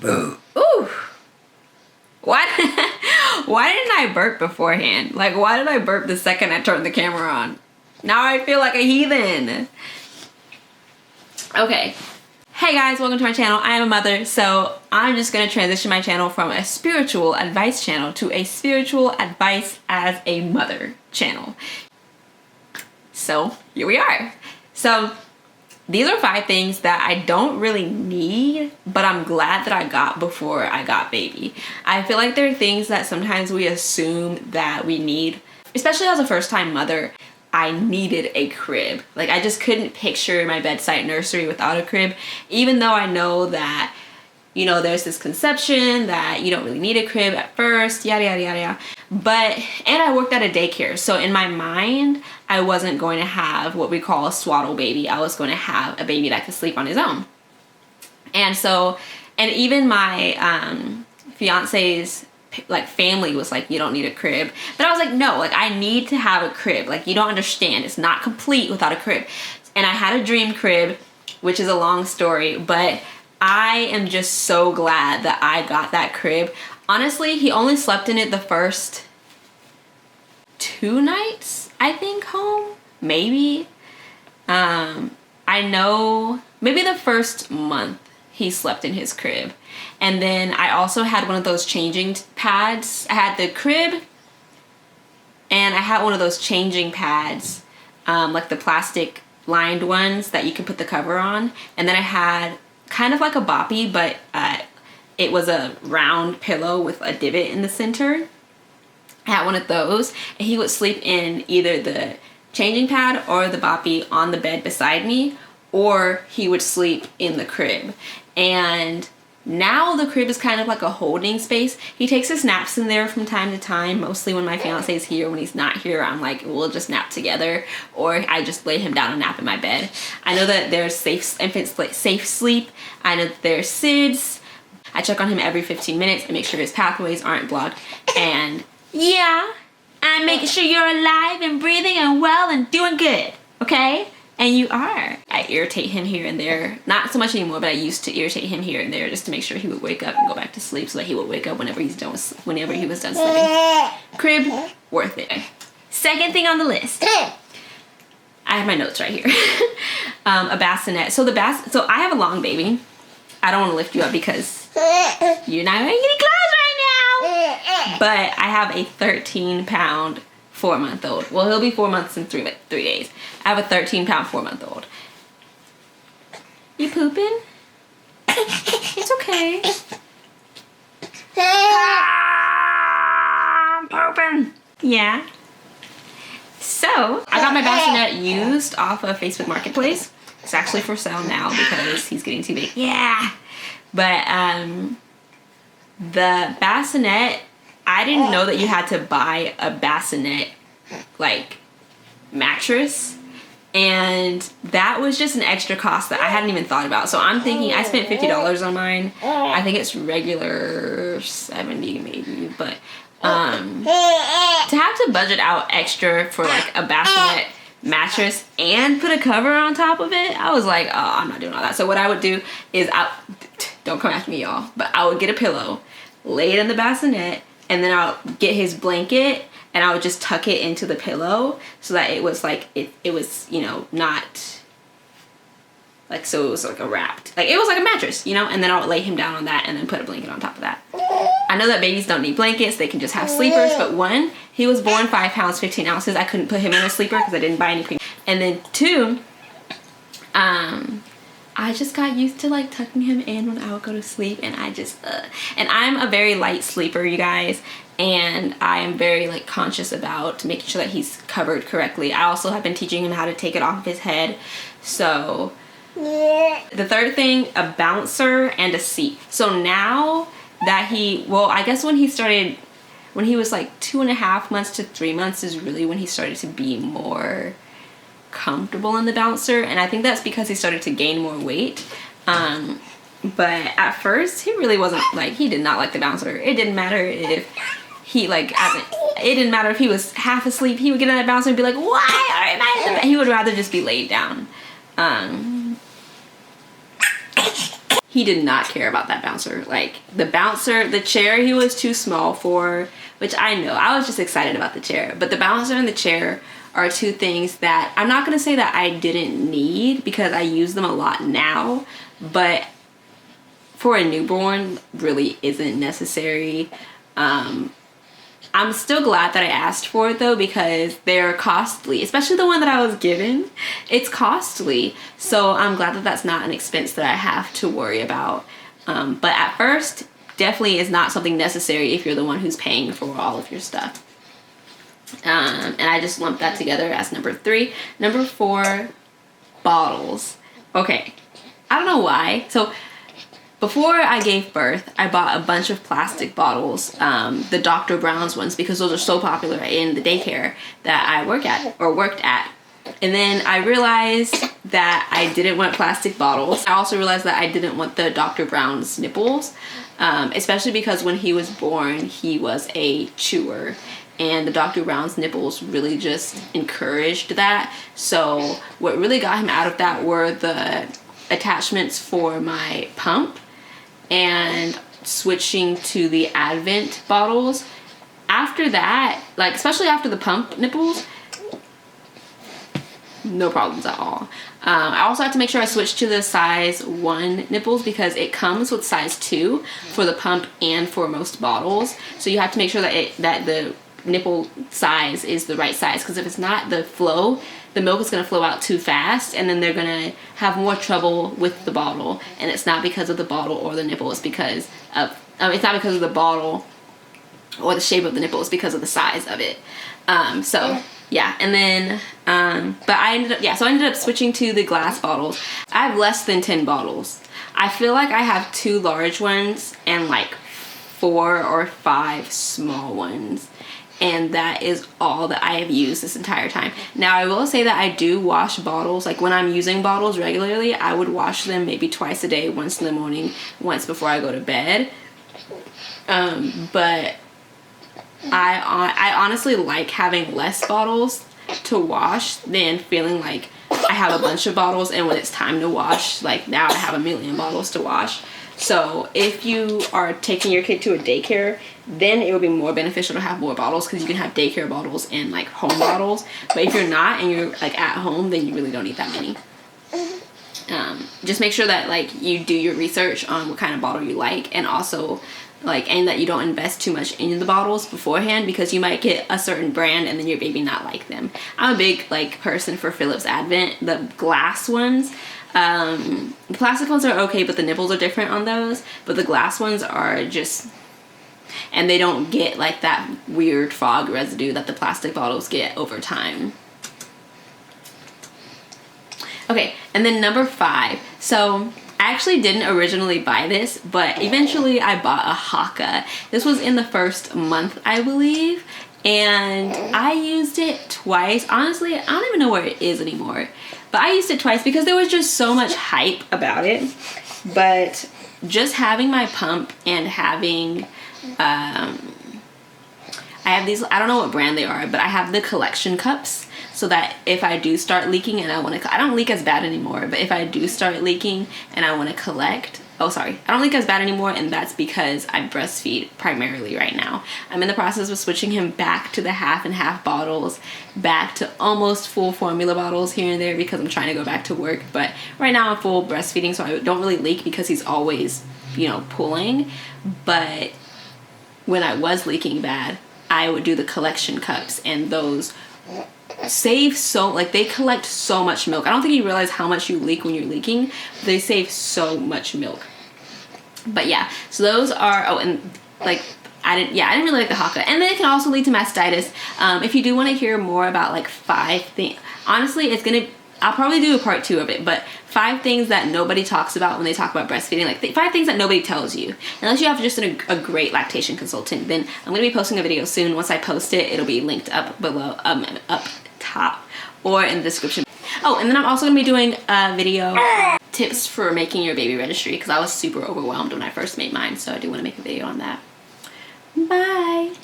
Boo. Ooh. Why didn't I burp beforehand? Like, why did I burp the second I turned the camera on? Now I feel like a heathen. Okay. Hey guys, welcome to my channel. I am a mother, so I'm just going to transition my channel from a spiritual advice channel to a spiritual advice as a mother channel. So here we are. So these are 5 things that I don't really need, but I'm glad that I got before I got baby. I feel like there are things that sometimes we assume that we need, especially as a first-time mother. I needed a crib. Like, I just couldn't picture my bedside nursery without a crib, even though I know that, you know, there's this conception that you don't really need a crib at first, yada, yada, yada, yada. But, and I worked at a daycare, so in my mind, I wasn't going to have what we call a swaddle baby. I was going to have a baby that could sleep on his own. And so, and even my fiance's like family was like, you don't need a crib. But I was like, no, like I need to have a crib. Like, you don't understand. It's not complete without a crib. And I had a dream crib, which is a long story, but I am just so glad that I got that crib. Honestly, he only slept in it the first 2 nights, I think, home. Maybe. I know maybe the first month he slept in his crib. And then I also had one of those changing pads. I had the crib and I had one of those changing pads, like the plastic lined ones that you can put the cover on. And then I had kind of like a boppy, but it was a round pillow with a divot in the center. I had one of those, and he would sleep in either the changing pad or the boppy on the bed beside me, or he would sleep in the crib. And now the crib is kind of like a holding space. He takes his naps in there from time to time, mostly when my fiance is here. When he's not here, I'm like, we'll just nap together, or I just lay him down and nap in my bed. I know that there's safe sleep. I know that there's SIDS. I check on him every 15 minutes and make sure his pathways aren't blocked. And yeah, I'm making sure you're alive and breathing and well and doing good, okay? And you are. I irritate him here and there. Not so much anymore, but I used to irritate him here and there just to make sure he would wake up and go back to sleep, so that he would wake up whenever he was done sleeping. Crib, worth it. Second thing on the list. I have my notes right here. A bassinet. So I have a long baby. I don't want to lift you up because you're not wearing any clothes right now. But I have a 13-pound 4-month-old. Well, he'll be 4 months in 3 days. I have a 13-pound 4-month-old. You pooping? It's okay. I'm pooping. Yeah. So, I got my bassinet used off of Facebook Marketplace. It's actually for sale now because he's getting too big. Yeah. But, the bassinet, I didn't know that you had to buy a bassinet, like, mattress. And that was just an extra cost that I hadn't even thought about. So I'm thinking, I spent $50 on mine. I think it's regular $70 maybe. But, to have to budget out extra for, like, a bassinet mattress and put a cover on top of it, I was like, oh, I'm not doing all that. So what I would do is, don't come after me, y'all, but I would get a pillow, lay it in the bassinet, and then I'll get his blanket and I would just tuck it into the pillow so that it was like, it was, you know, not like, so it was like a wrapped, like it was like a mattress, you know, and then I would lay him down on that and then put a blanket on top of that. I know that babies don't need blankets, they can just have sleepers, but 1, he was born 5 pounds, 15 ounces. I couldn't put him in a sleeper because I didn't buy any. And then 2, I just got used to like tucking him in when I would go to sleep, and and I'm a very light sleeper, you guys, and I am very like conscious about making sure that he's covered correctly. I also have been teaching him how to take it off of his head. So the third thing, a bouncer and a seat. So now that I guess when he was like 2.5 months to 3 months is really when he started to be more comfortable in the bouncer, and I think that's because he started to gain more weight. But at first he really wasn't, like, he did not like the bouncer. It didn't matter if he it didn't matter if he was half asleep, he would get on that bouncer and be like, why am I? He would rather just be laid down. he did not care about that bouncer. Like the chair he was too small for, which I know. I was just excited about the chair. But the bouncer and the chair are two things that I'm not gonna say that I didn't need because I use them a lot now, but for a newborn really isn't necessary. I'm still glad that I asked for it though, because they're costly, especially the one that I was given. It's costly, so I'm glad that that's not an expense that I have to worry about. But at first, definitely is not something necessary if you're the one who's paying for all of your stuff. And I just lumped that together as number 3. Number 4, bottles. Okay, I don't know why. So before I gave birth, I bought a bunch of plastic bottles, the Dr. Brown's ones, because those are so popular in the daycare that I worked at. And then I realized that I didn't want plastic bottles. I also realized that I didn't want the Dr. Brown's nipples, especially because when he was born, he was a chewer. And the Dr. Brown's nipples really just encouraged that. So what really got him out of that were the attachments for my pump and switching to the Advent bottles. After that, like especially after the pump nipples, no problems at all. I also had to make sure I switched to the size 1 nipples because it comes with size 2 for the pump and for most bottles. So you have to make sure that the nipple size is the right size, because if it's not, the milk is going to flow out too fast, and then they're going to have more trouble with the bottle. And it's not because of the bottle or the nipple, it's because of it's not because of the bottle or the shape of the nipple, it's because of the size of it. So yeah, and then but I ended up switching to the glass bottles. I have less than 10 bottles. I feel like I have 2 large ones and like 4 or 5 small ones. And that is all that I have used this entire time. Now, I will say that I do wash bottles. Like when I'm using bottles regularly, I would wash them maybe twice a day, once in the morning, once before I go to bed. But I honestly like having less bottles to wash than feeling like I have a bunch of bottles, and when it's time to wash, like now I have a million bottles to wash. So if you are taking your kid to a daycare, then it would be more beneficial to have more bottles, because you can have daycare bottles and like home bottles. But if you're not and you're like at home, then you really don't need that many. Just make sure that like you do your research on what kind of bottle you like, and also and that you don't invest too much in the bottles beforehand, because you might get a certain brand and then your baby not like them. I'm a big person for Philips Advent, the glass ones. The plastic ones are okay, but the nipples are different on those. But the glass ones are just, and they don't get like that weird fog residue that the plastic bottles get over time. Okay, and then number 5. So I actually didn't originally buy this, but eventually I bought a Haakaa. This was in the first month, I believe, and I used it twice. Honestly, I don't even know where it is anymore, but I used it twice because there was just so much hype about it. But just having my pump and having I have these, I don't know what brand they are, but I have the collection cups, so that if I do start leaking and I don't leak as bad anymore, but if I do start leaking and I want to collect, I don't leak as bad anymore, and that's because I breastfeed primarily right now. I'm in the process of switching him back to the half and half bottles, back to almost full formula bottles here and there, because I'm trying to go back to work. But right now I'm full breastfeeding, so I don't really leak because he's always, pulling. But when I was leaking bad, I would do the collection cups, and those save they collect so much milk. I don't think you realize how much you leak when you're leaking, but they save so much milk. But yeah, so those are, I didn't really like the Haakaa. And then it can also lead to mastitis. If you do want to hear more about 5 things, honestly, I'll probably do a part 2 of it, but 5 things that nobody talks about when they talk about breastfeeding, 5 things that nobody tells you. Unless you have just a great lactation consultant, then I'm going to be posting a video soon. Once I post it, it'll be linked up below, up top, or in the description. Oh, and then I'm also going to be doing a video tips for making your baby registry, because I was super overwhelmed when I first made mine, so I do want to make a video on that. Bye!